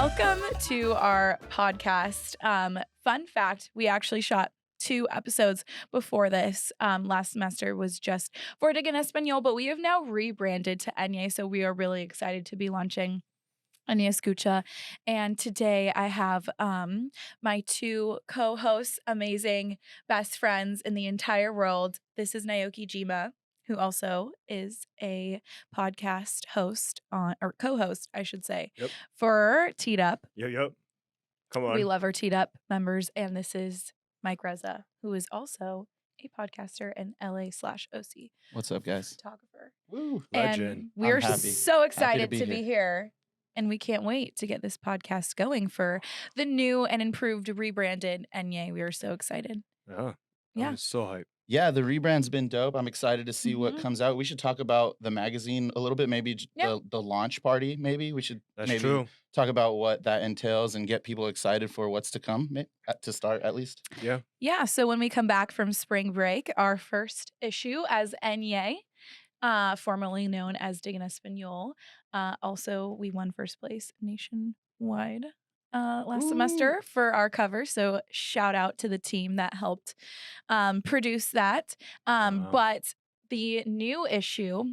Welcome to our podcast. Fun fact, we actually shot 2 episodes before this. Last semester was just for en Espanol, but we have now rebranded to Enye, so we are really excited to be launching Enye Escucha. And today I have my 2 co-hosts, amazing best friends in the entire world. This is Naoki Gima, who also is a podcast host or co-host, I should say, for Teed Up. Yep. Come on. We love our Teed Up members. And this is Mike Reza, who is also a podcaster and LA/OC. What's up, guys? Photographer. Woo. Legend. And we're so excited to be here. And we can't wait to get this podcast going for the new and improved rebranded Enye. We are so excited. Yeah. I'm so hyped. Yeah, the rebrand's been dope. I'm excited to see what comes out. We should talk about the magazine a little bit, maybe the launch party, maybe. We should talk about what that entails and get people excited for what's to come, to start at least. Yeah, so when we come back from spring break, our first issue as Enye, formerly known as en Espanol. Also, we won first place nationwide last semester for our cover. So shout out to the team that helped produce that. But the new issue,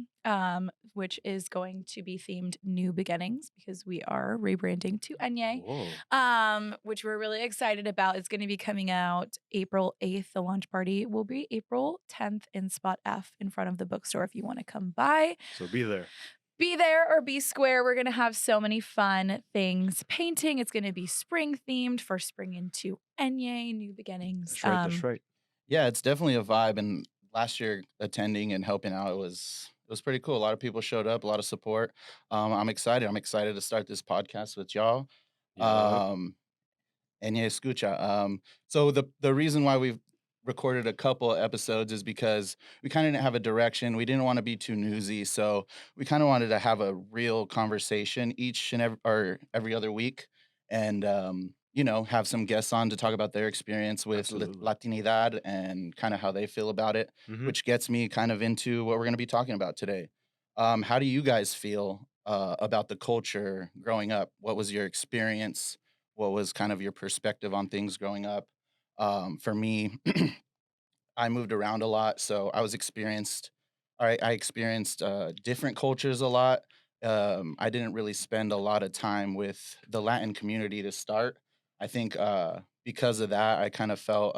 which is going to be themed New Beginnings, because we are rebranding to Enye, which we're really excited about. It's going to be coming out April 8th. The launch party will be April 10th in Spot F in front of the bookstore if you want to come by. So be there. Be there or be square. We're going to have so many fun things. Painting. It's going to be spring themed for spring into Enye, New Beginnings. That's right. Yeah, it's definitely a vibe. And last year attending and helping out, it was pretty cool. A lot of people showed up, a lot of support. I'm excited. I'm excited to start this podcast with y'all. Enye Escucha. So the reason why we've recorded a couple episodes is because we kind of didn't have a direction. We didn't want to be too newsy, so we kind of wanted to have a real conversation each and every other week, and have some guests on to talk about their experience with latinidad and kind of how they feel about it, which gets me kind of into what we're going to be talking about today. How do you guys feel about the culture growing up? What was your experience? What was kind of your perspective on things growing up? For me, I moved around a lot, so I experienced different cultures a lot. I didn't really spend a lot of time with the Latin community to start. I think because of that, I kind of felt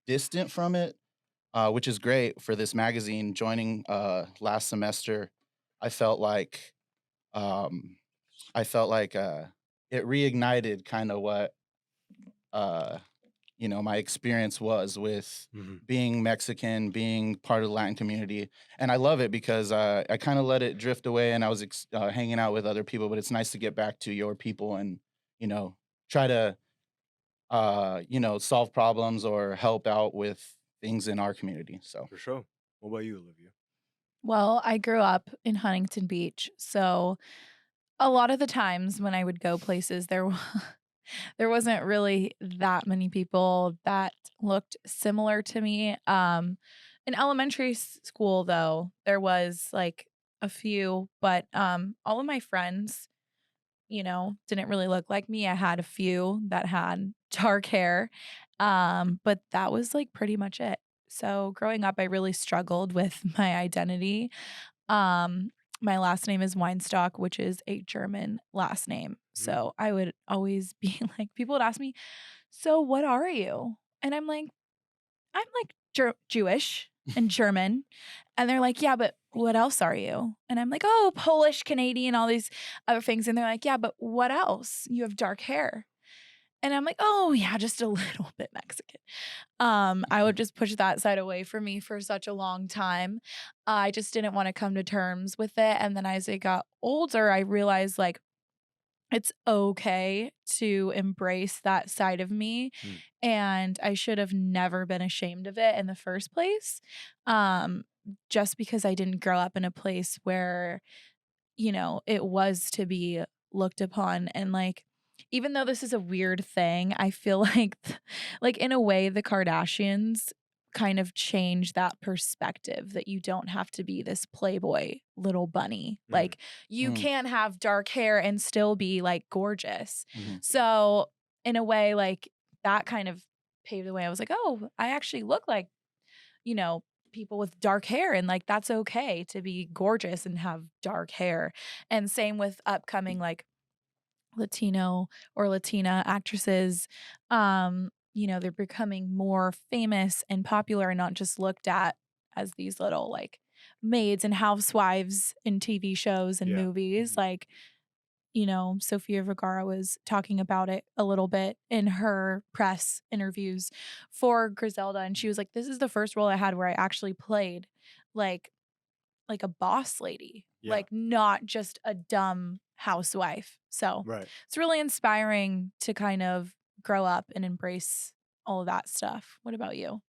distant from it, which is great for this magazine. Joining last semester, I felt like it reignited kind of what my experience was with being Mexican, being part of the Latin community. And I love it because I kind of let it drift away and I was hanging out with other people, but it's nice to get back to your people and, try to, solve problems or help out with things in our community. So for sure. What about you, Olivia? Well, I grew up in Huntington Beach, so a lot of the times when I would go places, there wasn't really that many people that looked similar to me. In elementary school, though, there was like a few, but all of my friends, didn't really look like me. I had a few that had dark hair, but that was like pretty much it. So growing up, I really struggled with my identity. My last name is Weinstock, which is a German last name. So I would always be like, people would ask me, so what are you? And I'm like Jewish and German. And they're like, yeah, but what else are you? And I'm like, oh, Polish, Canadian, all these other things. And they're like, yeah, but what else? You have dark hair. And I'm like, oh, yeah, just a little bit Mexican. I would just push that side away from me for such a long time. I just didn't want to come to terms with it. And then as I got older, I realized like it's okay to embrace that side of me. And I should have never been ashamed of it in the first place. Just because I didn't grow up in a place where, it was to be looked upon. And like, even though this is a weird thing, I feel like in a way, the Kardashians kind of change that perspective that you don't have to be this playboy little bunny. Mm. Like, you Mm, can have dark hair and still be, like, gorgeous. mhm, So, in a way, like, that kind of paved the way. I was like, "Oh, I actually look like, you know, people with dark hair, and, like, that's okay to be gorgeous and have dark hair." And same with upcoming, like, Latino or Latina actresses. They're becoming more famous and popular and not just looked at as these little like maids and housewives in TV shows and Yeah. movies. Mhm. Like, Sofia Vergara was talking about it a little bit in her press interviews for Griselda. And she was like, this is the first role I had where I actually played like like a boss lady, Yeah. like not just a dumb housewife. So Right. it's really inspiring to kind of grow up and embrace all of that stuff. What about you?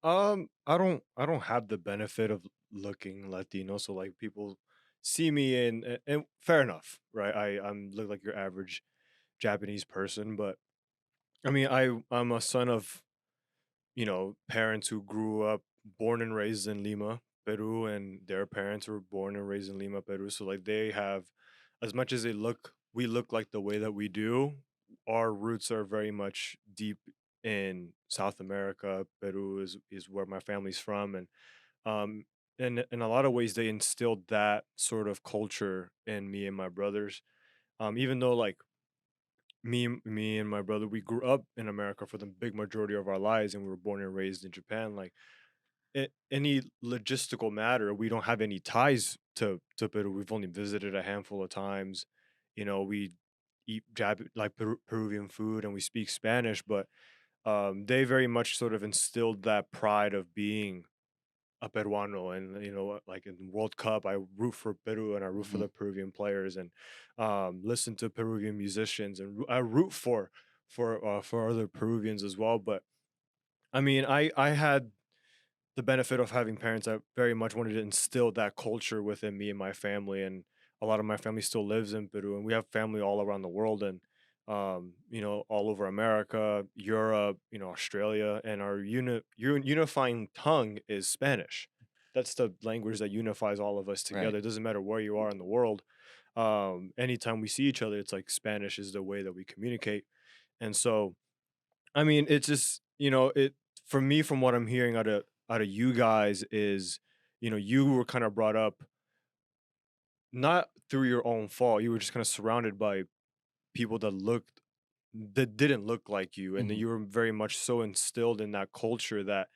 I don't have the benefit of looking Latino, so like people see me and fair enough, right? I'm look like your average Japanese person, but I mean I'm a son of, parents who grew up born and raised in Lima, Peru, and their parents were born and raised in Lima, Peru. So like they have, as much as we look like the way that we do, our roots are very much deep in South America. Peru is where my family's from, and um in a lot of ways they instilled that sort of culture in me and my brothers. Even though like me and my brother, we grew up in America for the big majority of our lives, and we were born and raised in Japan. Like any logistical matter, we don't have any ties to Peru. We've only visited a handful of times. We eat Peruvian food and we speak Spanish, but they very much sort of instilled that pride of being a Peruano, and like in World Cup, I root for Peru and I root for mhm, the Peruvian players, and listen to Peruvian musicians, and I root for other Peruvians as well. But I mean, I had the benefit of having parents that very much wanted to instill that culture within me and my family, and a lot of my family still lives in Peru, and we have family all around the world, and all over America, Europe, Australia, and our unifying tongue is Spanish. That's the language that unifies all of us right. together. It doesn't matter where you are in the world. Anytime we see each other, it's like Spanish is the way that we communicate. And so I mean, it's just, it for me, from what I'm hearing out of you guys is, you were kind of brought up not through your own fault. You were just kind of surrounded by people that didn't look like you, and then Mhm, you were very much so instilled in that culture that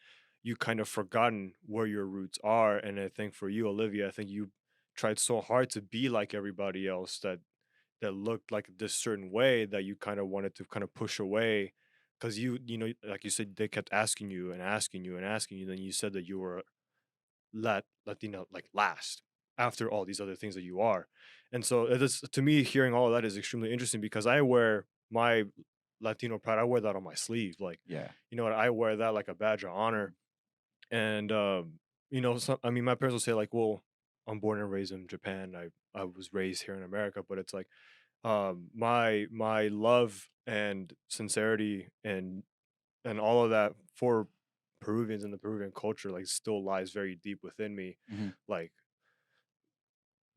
you kind of forgotten where your roots are. And I think for you, Olivia, I think you tried so hard to be like everybody else that looked like this certain way that you kind of wanted to kind of push away, because like you said, they kept asking you and asking you and asking you, then you said that you were Latino, like last after all these other things that you are. And so it is, to me, hearing all of that is extremely interesting, because I wear my Latino pride, I wear that on my sleeve, like, yeah. what, I wear that like a badge of honor. And I mean, my parents will say like, well, I'm born and raised in Japan, I was raised here in America, but it's like, my love and sincerity and all of that for Peruvians and the Peruvian culture like still lies very deep within me. Mhm. Like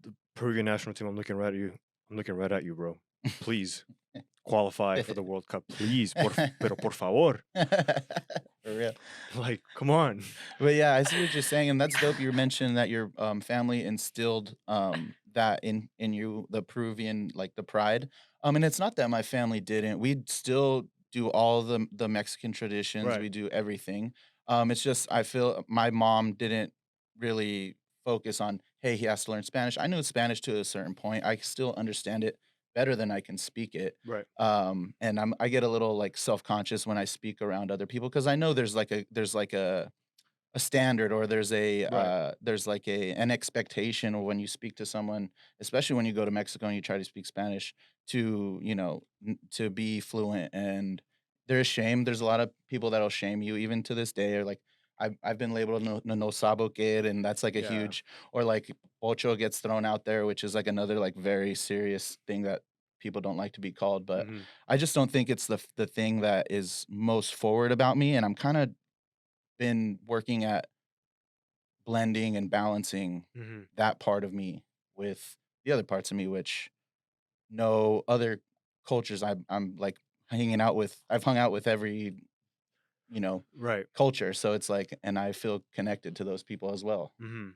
the Peruvian national team, I'm looking right at you. I'm looking right at you, bro. Please qualify for the World Cup. Please, pero por favor. For real. Like, come on. But yeah, I see what you're saying, and that's dope. You mentioned that your family instilled that in you, the Peruvian, like the pride. And it's not that my family didn't. We still do all the Mexican traditions. Right. We do everything. It's just I feel my mom didn't really focus on, hey, he has to learn Spanish. I knew Spanish to a certain point. I still understand it better than I can speak it. Right. And I get a little like self-conscious when I speak around other people because I know there's like a standard, or Right. there's like an expectation when you speak to someone, especially when you go to Mexico and you try to speak Spanish, to to be fluent. And there's shame. There's a lot of people that'll shame you even to this day, or like I've been labeled no sabo kid, and that's like a Yeah. huge, or like ocho gets thrown out there, which is like another like very serious thing that people don't like to be called. But Hmm. I just don't think it's the thing that is most forward about me, and I'm kind of been working at blending and balancing Mhm. that part of me with the other parts of me, which no other cultures I'm like hanging out with. I've hung out with every, you know, Right. culture. So it's like, and I feel connected to those people as well. Mhm.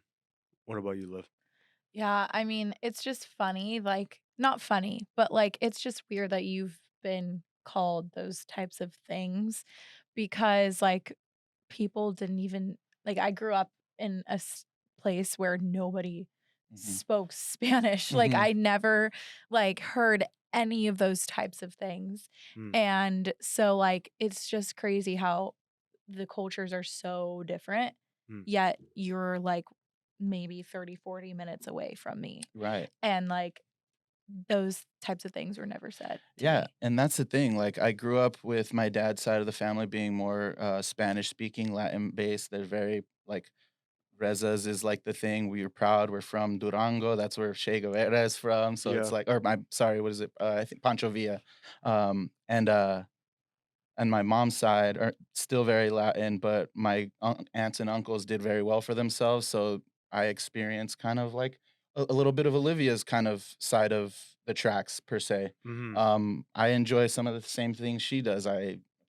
What about you, Liv? Yeah, I mean, it's just funny, like not funny, but, like, it's just weird that you've been called those types of things because, like, people didn't even like, I grew up in a place where nobody Hmm. spoke Spanish, like, Hmm. I never, like, heard any of those types of things, Mm, and so, like, it's just crazy how the cultures are so different, mm, yet you're, like, maybe 30, 40 minutes away from me, Right. and, like, those types of things were never said to Yeah, me. and that's the thing. Like, I grew up with my dad's side of the family being more Spanish speaking, Latin based. They're very like Reza's is like the thing. We are proud. We're from Durango. That's where Che Guevara is from. So it's yeah. like, or my sorry, what is it? I think Pancho Villa. And my mom's side are still very Latin, but my aunts and uncles did very well for themselves. So I experienced kind of like a little bit of Olivia's kind of side of the tracks per se. Mhm. I enjoy some of the same things she does.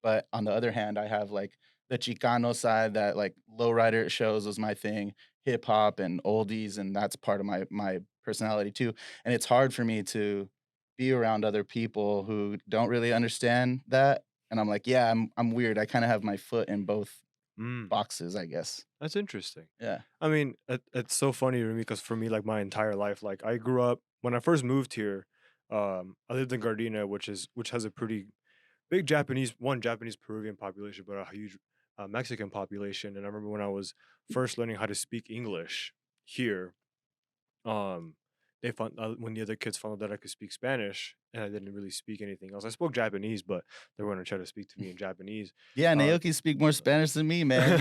But on the other hand, I have like the Chicano side that like lowrider shows was my thing, hip hop and oldies, and that's part of my personality too. And it's hard for me to be around other people who don't really understand that, and I'm like, "Yeah, I'm weird. I kinda have my foot in both Mm. boxes, I guess." That's interesting. Yeah. I mean, it's so funny to me because for me, like my entire life, like I grew up when I first moved here. I lived in Gardena, which has a pretty big Japanese Peruvian population, but a huge Mexican population. And I remember when I was first learning how to speak English here, um, they found when the other kids found out that I could speak Spanish and I didn't really speak anything else. I spoke Japanese, but they were gonna try to speak to me in Japanese. Yeah, Uh, Naoki speak more Spanish than me, man.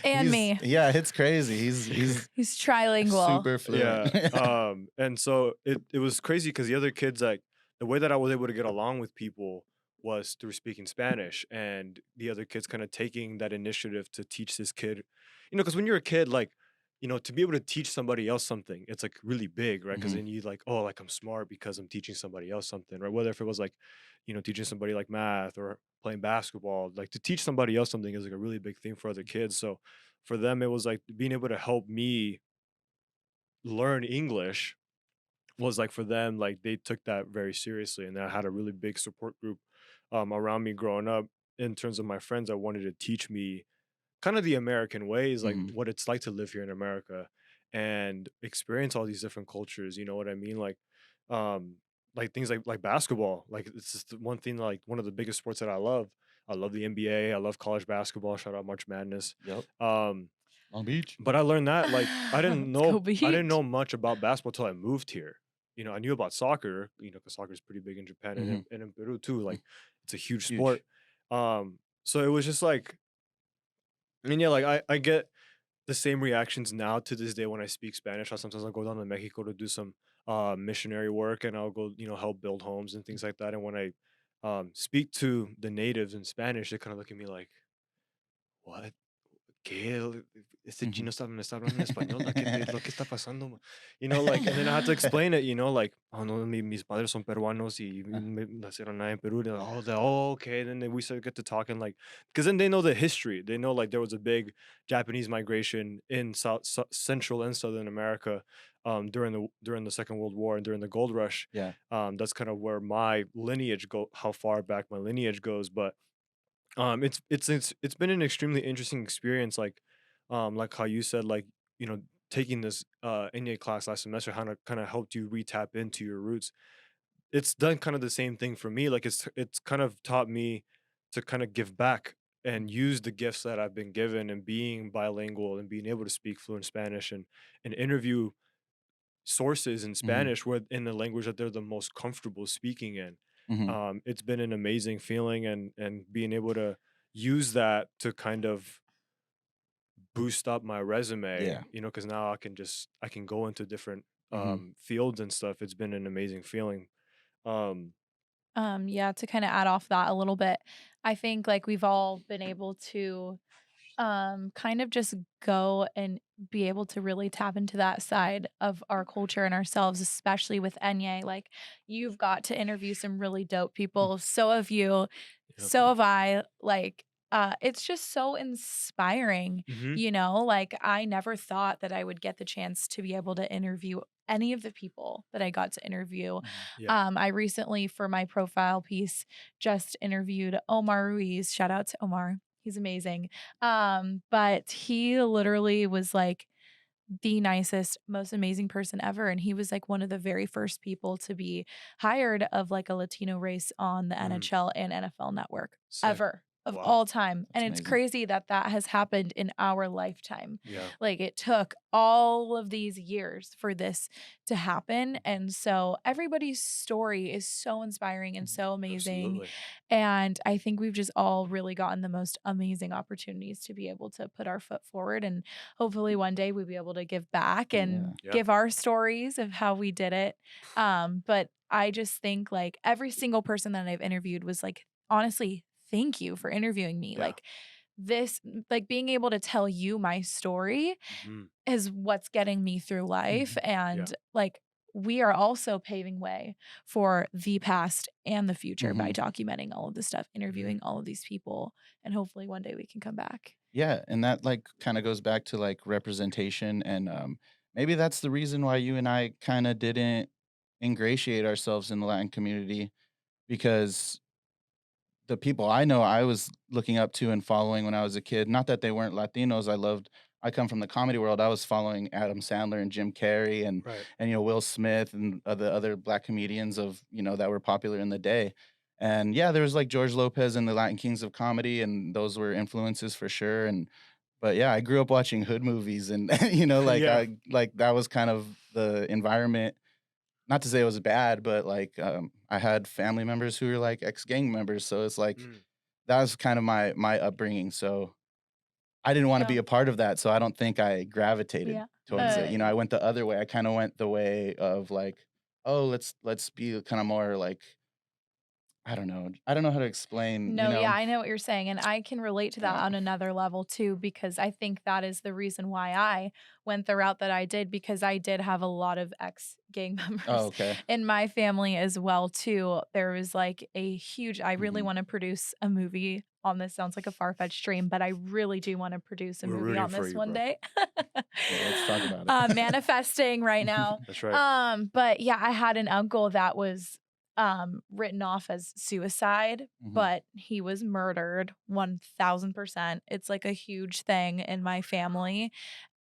And me. yeah, it's crazy. He's He's trilingual. super fluent. Yeah, and so it was crazy because the other kids, like, the way that I was able to get along with people was through speaking Spanish, and the other kids kinda taking that initiative to teach this kid, because when you're a kid, like, to be able to teach somebody else something, it's, like, really big, right? Because Mhm, then you like, "Oh, like, I'm smart because I'm teaching somebody else something," right? Whether if it was, like, teaching somebody, like, math or playing basketball, like, to teach somebody else something is, like, a really big thing for other kids, so for them, it was, like, being able to help me learn English was like for them, like they took that very seriously, and I had a really big support group around me growing up in terms of my friends that wanted to teach me kind of the American ways, like mhm. what it's like to live here in America and experience all these different cultures. You know what I mean? Um, like things like basketball. Like it's just the one thing, like one of the biggest sports that I love. I love the NBA. I love college basketball. Shout out March Madness. Yep. Um, Long Beach. but I learned that, like, Let's go I didn't beach. know much about basketball till I moved here. I knew about soccer, because soccer is pretty big in Japan and Mhm. in Peru too. Like, it's a huge sport. Huge. So it was just like, I mean, yeah, like I get the same reactions now to this day when I speak Spanish. Sometimes I'll go down to Mexico to do some missionary work, and I'll go, help build homes and things like that. And when I speak to the natives in Spanish, they kind of look at me like, what? ¿Qué? Este Mhm. chino me está hablando en español. Lo que está pasando? Like, and then I had to explain it, like, oh, no, mis padres son peruanos y nacieron allá en Peru. They're, okay. Then we started get to talking, like, because then they know the history. They know, like, there was a big Japanese migration in Central and Southern America during the Second World War and during the Gold Rush. Yeah. That's kind of where my lineage how far back my lineage goes, but it's been an extremely interesting experience, like how you said, like, taking this Enye class last semester, how to kind of helped you re-tap into your roots. It's done kind of the same thing for me. Like it's kind of taught me to kind of give back and use the gifts that I've been given and being bilingual and being able to speak fluent Spanish and interview sources in Mhm. Spanish where in the language that they're the most comfortable speaking in. Mhm. It's been an amazing feeling and being able to use that to kind of boost up my resume, Yeah. because now I can go into different Mhm. fields and stuff. It's been an amazing feeling. Um, Yeah, to kinda add off that a little bit, I think, like, we've all been able to kind of just go and be able to really tap into that side of our culture and ourselves, especially with Enye. Like, you've got to interview some really dope people. So have you. Yep. So have I. Like, it's just so inspiring, Mm-hmm. like I never thought that I would get the chance to be able to interview any of the people that I got to interview. Mhm. Yeah. I recently, for my profile piece, just interviewed Omar Ruiz. Shout out to Omar. He's amazing. But he literally was like the nicest, most amazing person ever. And he was like one of the very first people to be hired of like a Latino race on the Mm. NHL and NFL network Sick. ever of Wow. all time. That's And it's amazing. crazy that that has happened in our lifetime. Yeah. Like it took all of these years for this to happen. And so everybody's story is so inspiring and so amazing. Absolutely. And I think we've just all really gotten the most amazing opportunities to be able to put our foot forward. And hopefully one day we'll be able to give back Yeah. and Yeah. give our stories of how we did it. But I just think like every single person that I've interviewed was like, honestly, thank you for interviewing me. Yeah. Like this, like being able to tell you my story Mm-hmm. is what's getting me through life. Yeah. And like, we are also paving way for the past and the future by Mhm. documenting all of this stuff, interviewing all of these people, and hopefully one day we can come back. Yeah, and that like kind of goes back to like representation and maybe that's the reason why you and I kind of didn't ingratiate ourselves in the Latin community because the people I know I was looking up to and following when I was a kid, not that they weren't Latinos, I come from the comedy world. I was following Adam Sandler and Jim Carrey Right. and Will Smith and the other black comedians of, that were popular in the day. And yeah, there was like George Lopez and the Latin Kings of Comedy and those were influences for sure and but yeah, I grew up watching hood movies and like Yeah. like that was kind of the environment not to say it was bad, but, like, I had family members who were, like, ex-gang members, so it's like Mm. that was kind of my upbringing, so I didn't wanna Yeah. be a part of that, so I don't think I gravitated Yeah. towards it, Uh, Mm. I went the other way, I kinda went the way of, like, "Oh, let's be kinda more like" I don't know how to explain, No, yeah, I know what you're saying, and I can relate to that uh on another level too, because I think that is the reason why I went the route that I did, because I did have a lot of ex-gang Oh, members okay. in my family as well too. There was like a huge I really Mhm. wanna produce a movie on this. Sounds like a far-fetched dream, but I really do wanna produce a We're movie rooting on for this you, one bro. day. Yeah, let's talk about it. Manifesting right now. That's right. But yeah, I had an uncle that was written off as suicide, Mhm, but he was murdered 1000%. It's like a huge thing in my family.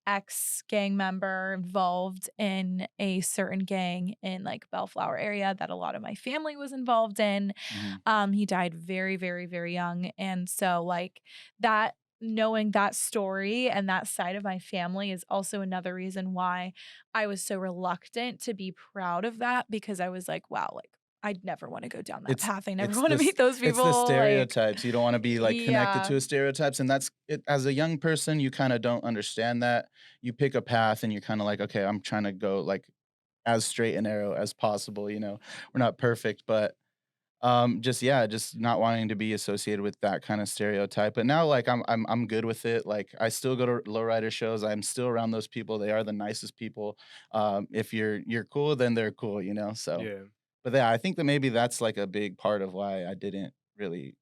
Ex gang member involved in a certain gang in like Bellflower area that a lot of my family was involved in. mhm. He died very, very, very young. And so like that knowing that story and that side of my family is also another reason why I was so reluctant to be proud of that, because I was like, wow, like I'd never want to go down that It's path. I never it's want to this meet those it's the people. Like, stereotypes. You don't wanna be, like, connected yeah. to a stereotypes, and that's it as a young person, you kinda don't understand that. You pick a path and you're kinda like, "Okay, I'm trying to go, like, as straight and narrow as possible," you know? We're not perfect, but, just yeah, just not wanting to be associated with that kinda stereotype, but now, like, I'm good with it, like, I still go to lowrider shows, I'm still around those people, they are the nicest people. If you're cool, then they're cool, so Yeah. but yeah, I think that maybe that's like a big part of why I didn't really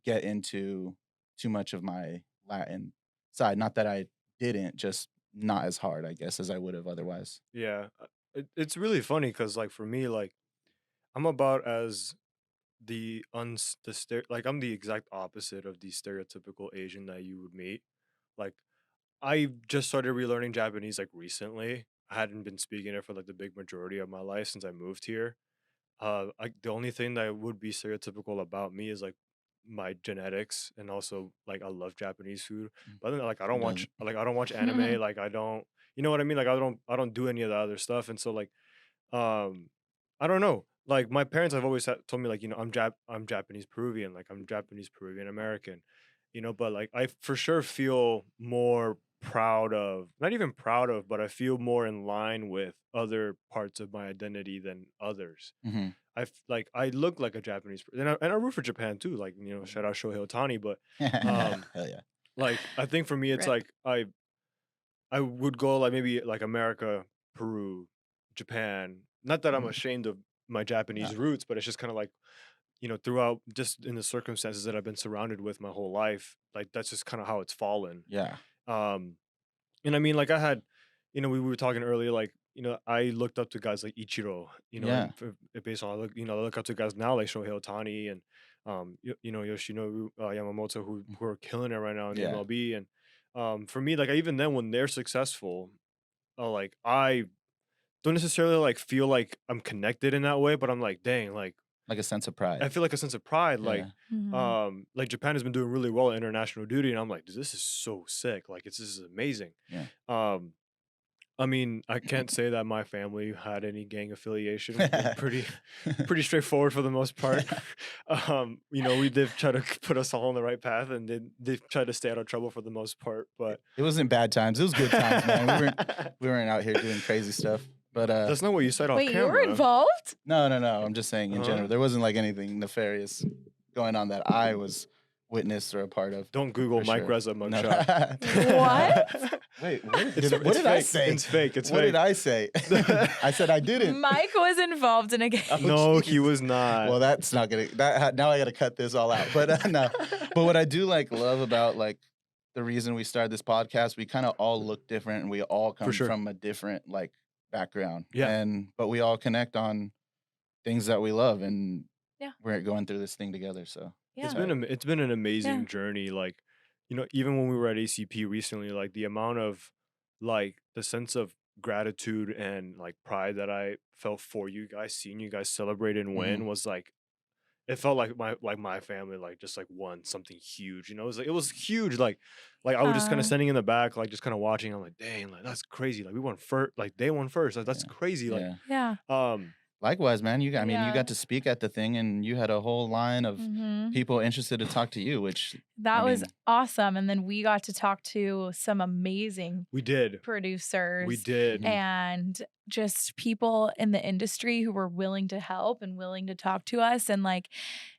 get into too much of my Latin side. Not that I didn't, just not as hard, I guess, as I would have otherwise. Yeah. It's really funny because, like, for me, like, I'm about as like, I'm the exact opposite of the stereotypical Asian that you would meet. Like, I just started relearning Japanese like recently. I hadn't been speaking it for like the big majority of my life since I moved here. The only thing that would be stereotypical about me is like my genetics, and also like I love Japanese food. Mm. But other than that, Who doesn't? I don't watch anime. Like I don't, you know what I mean? Like I don't do any of the other stuff. And so like um I don't know. Like my parents have always told me like, I'm Japanese Peruvian, like I'm Japanese Peruvian American, but like I for sure feel more proud of, not even proud of, but I feel more in line with other parts of my identity than others. Mhm. Like I look like a Japanese and I root for Japan too, like, shout out Shohei Ohtani, but um Hell yeah. Like I think for me, it's Rip. like I would go like maybe like America, Peru, Japan. Not that I'm Mhm. ashamed of my No. Japanese roots, but it's just kind of like, throughout just in the circumstances that I've been surrounded with my whole life, like that's just kind of how it's fallen. Yeah. Um, and I mean, like I had, we were talking earlier, like, I looked up to guys like Ichiro, Yeah. and based on, I look up to guys now like Shohei Ohtani and, Yoshinobu Yamamoto, who are killing it right now in the Yeah. MLB. And for me, like, even then when they're successful, like, I don't necessarily like feel like I'm connected in that way, but I'm like, dang, like, Like a sense of pride. I feel like a sense of pride, Yeah. Mhm. like Japan has been doing really well at international duty, and I'm like, this is so sick. Like, this is amazing. Yeah. Um, I mean, I can't say that my family had any gang affiliation. We're pretty straightforward for the most part. We did try to put us all on the right path, and they've tried to stay out of trouble for the most part. But It wasn't bad times. It was good times, man. We weren't out here doing crazy stuff. But that's not what you said off Wait, you were camera. involved? no. I'm just saying in Huh? general. There wasn't like anything nefarious going on that I was witness or a part of. Don't Google For Mike sure. Reza No. mugshot. What? Wait, what It's did I fake. say? It's fake. It's What fake. did I say? I said I didn't. Mike was involved in a game. Oh, No, he jeez. was not. Well, that's not gonna. Now I got to cut this all out. But no. But what I do love about like the reason we started this podcast, we kind of all look different, and we all come sure. from a different like background. Yeah. But we all connect on things that we love, and Yeah. we're going through this thing together. So It's Yeah. been an amazing Yeah. journey. Like, even when we were at ACP recently, like the amount of like the sense of gratitude and like pride that I felt for you guys, seeing you guys celebrate and win was like, it felt like my family like just like won something huge. It was huge. Like I was just kind of Uh, standing in the back, like just kind of watching. I'm like, dang, like that's crazy. Like we won first, like they won first. Like that's yeah, crazy. Like yeah. yeah. Likewise, man. I mean, you Yeah. got to speak at the thing, and you had a whole line of Mhm. people interested to talk to you, which That I was mean, awesome. And then we got to talk to some amazing we did, we producers did. Mhm. and just people in the industry who were willing to help and willing to talk to us. And like,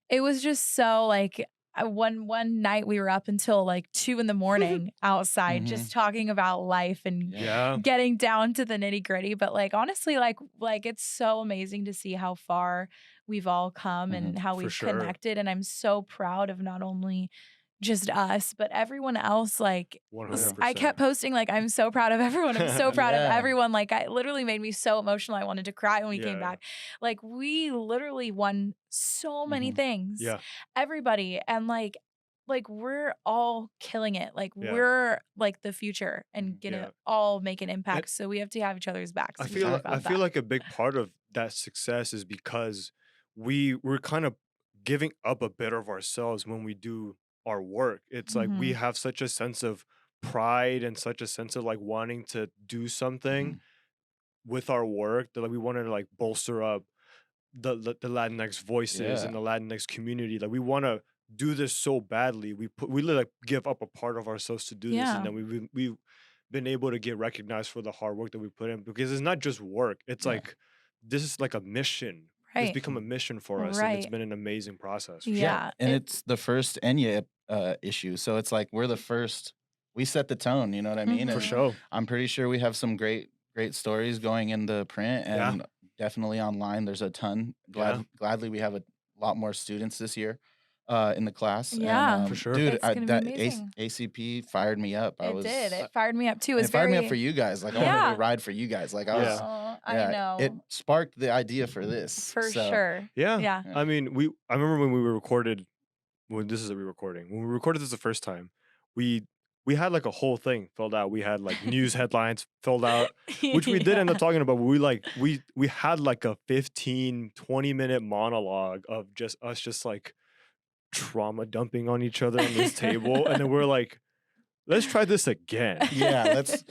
it was just so like, one night we were up until like 2 a.m. outside Mhm. just talking about life and Yeah. Yeah, getting down to the nitty gritty. But like honestly, like it's so amazing to see how far we've all come and how for we've sure. connected. And I'm so proud of not only just us, but everyone else. Like Yeah. 100%. I kept posting like I'm so proud of everyone. I'm so proud of Yeah. everyone. Like it literally made me so emotional. I wanted to cry when we came Yeah. back. Like we literally won so many Mhm. things. Yeah. Everybody. And like we're all killing it. Like Yeah. we're like the future and Mhm. gonna Yeah. all make an impact. So we have to have each other's backs. I and feel talk like, about I feel that. like a big part of that success is because we're kind of giving up a bit of ourselves when we do our work. It's like we Mhm. have such a sense of pride and such a sense of like wanting to do something Mhm. with our work that like we wanted to like bolster up the Latinx voices Yeah. and the Latinx community. Like we want to do this so badly. We literally like give up a part of ourselves to do this, Yeah. and then we've been able to get recognized for the hard work that we put in, because it's not just work. It's Yeah. like this is like a mission. It's Right. become a mission for us, and it's Right. been an amazing process. For Yeah. Yeah. And it's the first Enye issue, so it's like we're the first. We set the tone. You know what I mean? For Mhm. sure. I'm pretty sure we have some great stories going in the print Yeah. and definitely online. There's a ton. Yeah. Gladly, we have a lot more students this year in the class. Yeah. And For sure. dude, It's gonna be amazing. ACP fired me up. I It was did. It fired me up too. It and was it fired me up very for you guys. Like I wanted Yeah. to ride for you guys. Like I was. Yeah. Aw, Yeah, I know. it sparked the idea for this. For So, sure. Yeah. Yeah. Yeah. I mean, I remember when we were recorded. When this is a re-recording. When we recorded this the first time, we had like a whole thing filled out. We had like news headlines filled out, which we did end up Yeah. talking about. But we had like a 15-20 minute monologue of just us just like trauma dumping on each other on this table, and then we're like, let's try this again. Yeah, let's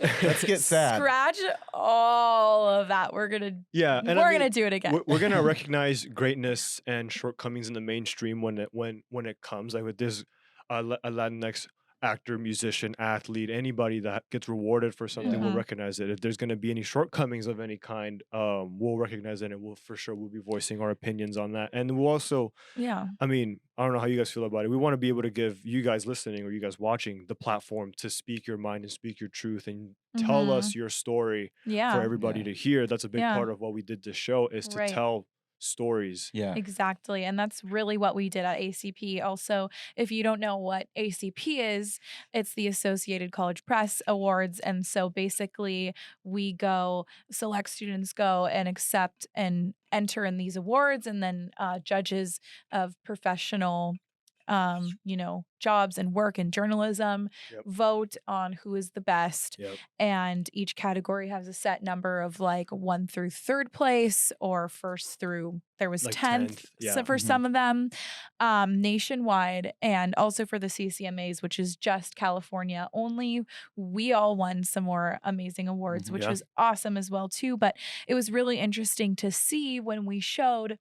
get sad. Scratch all of that. We're gonna Yeah, and we're I mean, gonna do it again. we're gonna recognize greatness and shortcomings in the mainstream when it comes. Like with this a Latinx actor, musician, athlete, anybody that gets rewarded for something, Yeah. we'll Mhm. recognize it. If there's going to be any shortcomings of any kind, we'll recognize it, and we'll be voicing our opinions on that. And we'll also, Yeah. I mean, I don't know how you guys feel about it. We want to be able to give you guys listening or you guys watching the platform to speak your mind and speak your truth and tell us Mhm. your story for Yeah. everybody Yeah. to hear. That's a big Yeah. part of what we did this show, is to Right. tell stories. Yeah. Exactly. And that's really what we did at ACP. Also, if you don't know what ACP is, it's the Associated College Press Awards. And so basically, select students go and accept and enter in these awards, and then judges of professional jobs and work in journalism Yep. vote on who is the best, Yep. and each category has a set number of like 1 through 3rd place, or 1st through, there was Like 10th 10th. Yeah. for Mhm. some of them, nationwide, and also for the CCMAs, which is just California only. We all won some more amazing awards, Mhm. which Yeah. was awesome as well too. But it was really interesting to see when we showed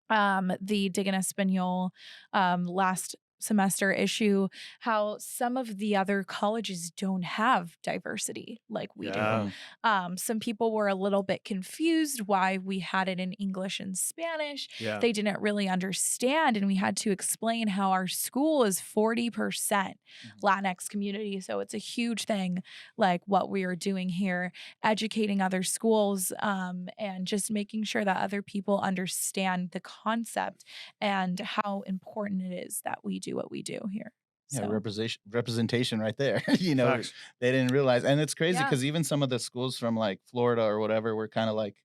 the Dig en Espanol last semester issue, how some of the other colleges don't have diversity like we do. Yeah. Mhm. Some people were a little bit confused why we had it in English and Spanish. Yeah. They didn't really understand, and we had to explain how our school is 40% Mhm. Latinx community. So it's a huge thing, like what we are doing here, educating other schools, and just making sure that other people understand the concept and how important it is that we do what we do here. Yeah, So, representation right there. Facts. They didn't realize, and it's crazy yeah, because even some of the schools from like Florida or whatever were kind of like,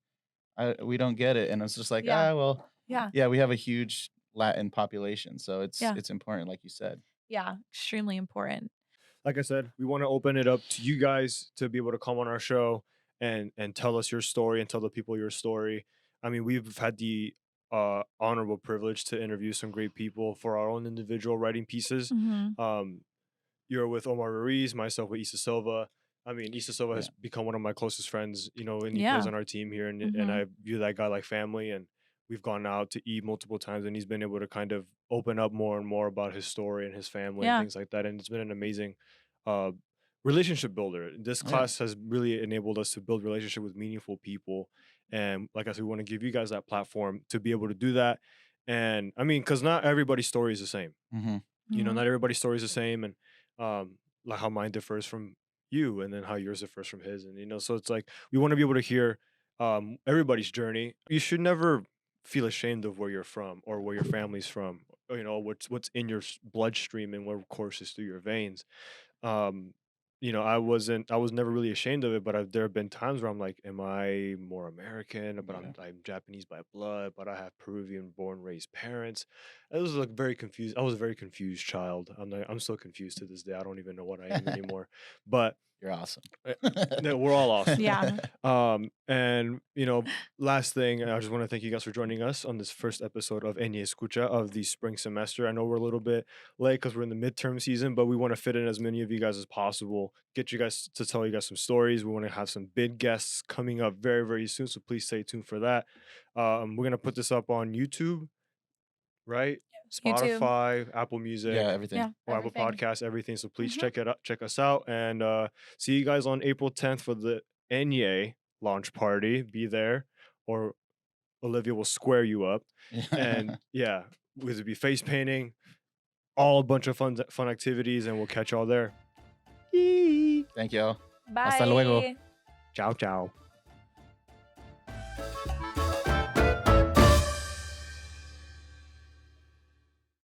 we don't get it, and it's just like, yeah, well, yeah, yeah, we have a huge Latin population, so it's yeah, it's important, like you said. yeah, extremely important. Like I said, we want to open it up to you guys to be able to come on our show and tell us your story and tell the people your story. I mean, we've had the honorable privilege to interview some great people for our own individual writing pieces. Mhm. Um, you're with Omar Ruiz, myself with Issa Silva. I mean, Issa Silva Yeah, has become one of my closest friends, and he plays Yeah. on our team here, and Mhm. I view that guy like family. And we've gone out to eat multiple times, and he's been able to kind of open up more and more about his story and his family and Yeah. things like that. And it's been an amazing uh, relationship builder. This oh yeah, class has really enabled us to build relationship with meaningful people. And like I said, we want to give you guys that platform to be able to do that. And I mean, because not everybody's story is the same. hmm Mhm. Not everybody's story is the same, and like how mine differs from you, and then how yours differs from his, and so it's like we want to be able to hear everybody's journey. You should never feel ashamed of where you're from or where your family's from, or, what's in your bloodstream and what courses through your veins. um I was never really ashamed of it, but there have been times where I'm like, am I more American? But yeah, I'm Japanese by blood, but I have Peruvian born raised parents. It was like very confused. I was a very confused child. I'm still confused to this day. I don't even know what I am anymore. But you're awesome. uh, no, we're all awesome. Yeah. And last thing, I just want to thank you guys for joining us on this first episode of Enye Escucha of the spring semester. I know we're a little bit late because we're in the midterm season, but we want to fit in as many of you guys as possible. Get you guys to tell you guys some stories. We want to have some big guests coming up very, very soon, so please stay tuned for that. We're gonna put this up on YouTube, right? YouTube. Spotify, Apple Yeah, Music, everything. Yeah. or Apple Everything. Podcasts, everything. So please Mhm. check us out, and see you guys on April 10th for the Enye launch party. Be there, or Olivia will square you up. And yeah, we'll be face painting, all a bunch of fun activities, and we'll catch y'all there. Yee. Thank y'all. Hasta luego. Bye. Ciao, ciao.